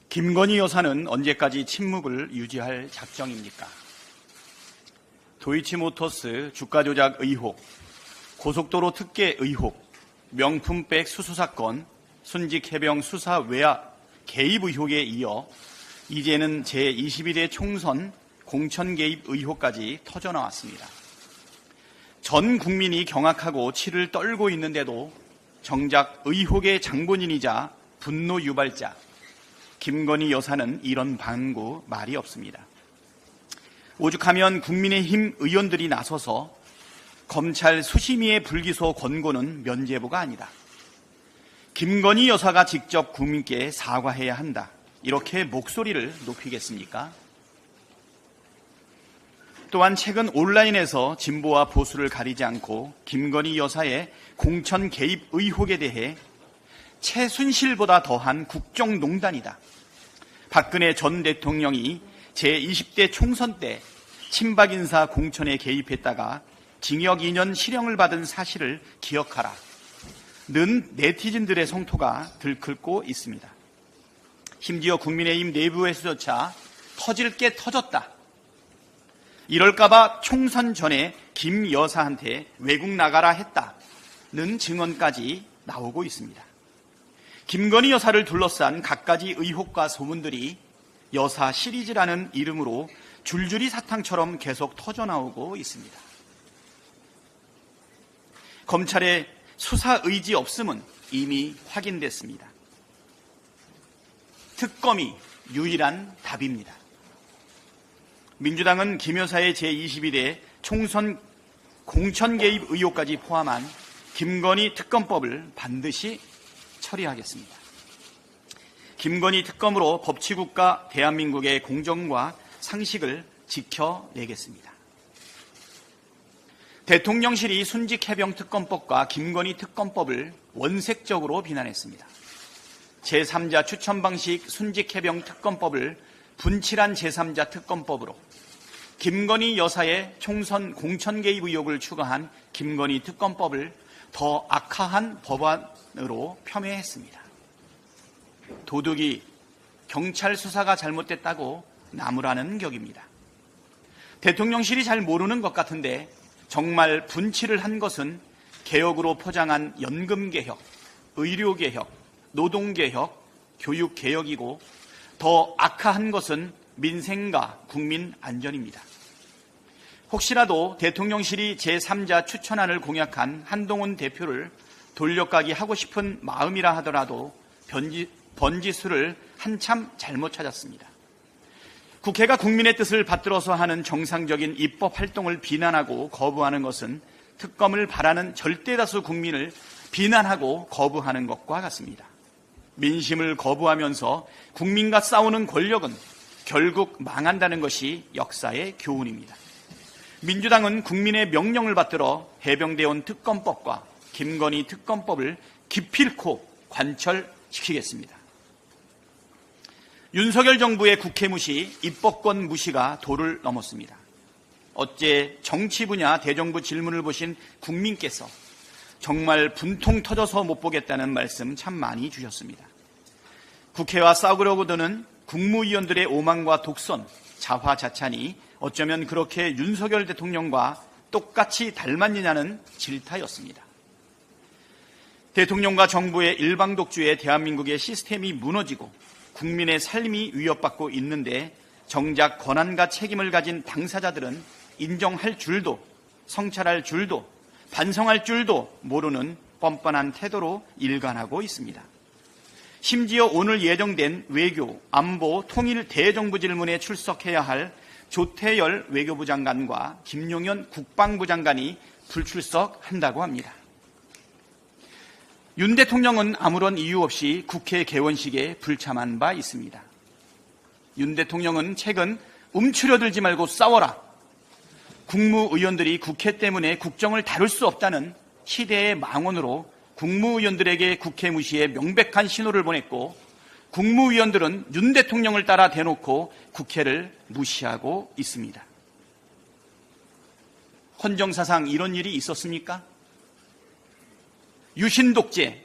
김건희 여사는 언제까지 침묵을 유지할 작정입니까? 도이치모터스 주가 조작 의혹, 고속도로 특혜 의혹, 명품백 수수 사건, 순직 해병 수사 외압 개입 의혹에 이어 이제는 제21대 총선 공천 개입 의혹까지 터져나왔습니다. 전 국민이 경악하고 치를 떨고 있는데도 정작 의혹의 장본인이자 분노 유발자 김건희 여사는 이런 방구 말이 없습니다. 오죽하면 국민의힘 의원들이 나서서 검찰 수심위의 불기소 권고는 면죄부가 아니다. 김건희 여사가 직접 국민께 사과해야 한다. 이렇게 목소리를 높이겠습니까? 또한 최근 온라인에서 진보와 보수를 가리지 않고 김건희 여사의 공천 개입 의혹에 대해 최순실보다 더한 국정농단이다. 박근혜 전 대통령이 제20대 총선 때 친박 인사 공천에 개입했다가 징역 2년 실형을 받은 사실을 기억하라. 는 네티즌들의 성토가 들끓고 있습니다. 심지어 국민의힘 내부에서조차 터질 게 터졌다. 이럴까봐 총선 전에 김 여사한테 외국 나가라 했다는 증언까지 나오고 있습니다. 김건희 여사를 둘러싼 갖가지 의혹과 소문들이 여사 시리즈라는 이름으로 줄줄이 사탕처럼 계속 터져나오고 있습니다. 검찰의 수사 의지 없음은 이미 확인됐습니다. 특검이 유일한 답입니다. 민주당은 김 여사의 제21대 총선 공천 개입 의혹까지 포함한 김건희 특검법을 반드시 처리하겠습니다. 김건희 특검으로 법치국가 대한민국의 공정과 상식을 지켜내겠습니다. 대통령실이 순직 해병 특검법과 김건희 특검법을 원색적으로 비난했습니다. 제3자 추천 방식 순직 해병 특검법을 분칠한 제3자 특검법으로 김건희 여사의 총선 공천 개입 의혹을 추가한 김건희 특검법을 더 악화한 법안으로 폄훼했습니다. 도둑이 경찰 수사가 잘못됐다고 나무라는 격입니다. 대통령실이 잘 모르는 것 같은데 정말 분칠을 한 것은 개혁으로 포장한 연금개혁, 의료개혁, 노동개혁, 교육개혁이고 더 악화한 것은 민생과 국민 안전입니다. 혹시라도 대통령실이 제3자 추천안을 공약한 한동훈 대표를 돌려가기 하고 싶은 마음이라 하더라도 번지수를 한참 잘못 찾았습니다. 국회가 국민의 뜻을 받들어서 하는 정상적인 입법 활동을 비난하고 거부하는 것은 특검을 바라는 절대다수 국민을 비난하고 거부하는 것과 같습니다. 민심을 거부하면서 국민과 싸우는 권력은 결국 망한다는 것이 역사의 교훈입니다. 민주당은 국민의 명령을 받들어 해병대원 특검법과 김건희 특검법을 기필코 관철시키겠습니다. 윤석열 정부의 국회 무시, 입법권 무시가 도를 넘었습니다. 어째 정치 분야 대정부 질문을 보신 국민께서 정말 분통 터져서 못 보겠다는 말씀 참 많이 주셨습니다. 국회와 싸우려고 드는 국무위원들의 오만과 독선, 자화자찬이 어쩌면 그렇게 윤석열 대통령과 똑같이 닮았느냐는 질타였습니다. 대통령과 정부의 일방독주에 대한민국의 시스템이 무너지고 국민의 삶이 위협받고 있는데 정작 권한과 책임을 가진 당사자들은 인정할 줄도 성찰할 줄도 반성할 줄도 모르는 뻔뻔한 태도로 일관하고 있습니다. 심지어 오늘 예정된 외교, 안보, 통일 대정부 질문에 출석해야 할 조태열 외교부 장관과 김용현 국방부 장관이 불출석한다고 합니다. 윤 대통령은 아무런 이유 없이 국회 개원식에 불참한 바 있습니다. 윤 대통령은 최근 움츠려들지 말고 싸워라. 국무의원들이 국회 때문에 국정을 다룰 수 없다는 시대의 망언으로 국무위원들에게 국회 무시에 명백한 신호를 보냈고 국무위원들은 윤 대통령을 따라 대놓고 국회를 무시하고 있습니다. 헌정사상 이런 일이 있었습니까? 유신 독재,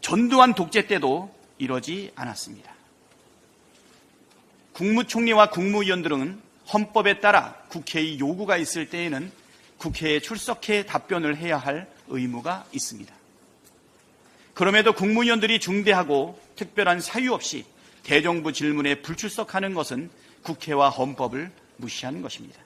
전두환 독재 때도 이러지 않았습니다. 국무총리와 국무위원들은 헌법에 따라 국회의 요구가 있을 때에는 국회에 출석해 답변을 해야 할 의무가 있습니다. 그럼에도 국무위원들이 중대하고 특별한 사유 없이 대정부 질문에 불출석하는 것은 국회와 헌법을 무시하는 것입니다.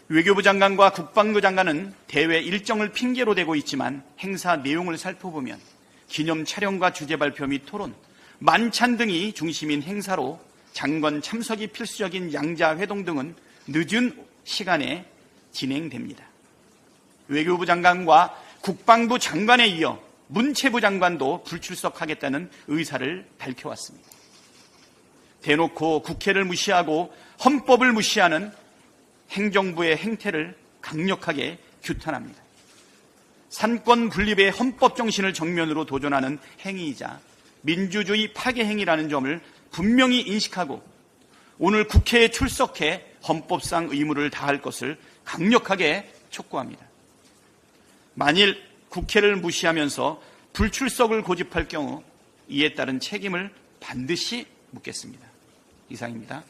외교부 장관과 국방부 장관은 대외 일정을 핑계로 대고 있지만 행사 내용을 살펴보면 기념 촬영과 주제 발표 및 토론, 만찬 등이 중심인 행사로 장관 참석이 필수적인 양자회동 등은 늦은 시간에 진행됩니다. 외교부 장관과 국방부 장관에 이어 문체부 장관도 불출석하겠다는 의사를 밝혀왔습니다. 대놓고 국회를 무시하고 헌법을 무시하는 행정부의 행태를 강력하게 규탄합니다. 삼권 분립의 헌법 정신을 정면으로 도전하는 행위이자 민주주의 파괴 행위라는 점을 분명히 인식하고 오늘 국회에 출석해 헌법상 의무를 다할 것을 강력하게 촉구합니다. 만일 국회를 무시하면서 불출석을 고집할 경우 이에 따른 책임을 반드시 묻겠습니다. 이상입니다.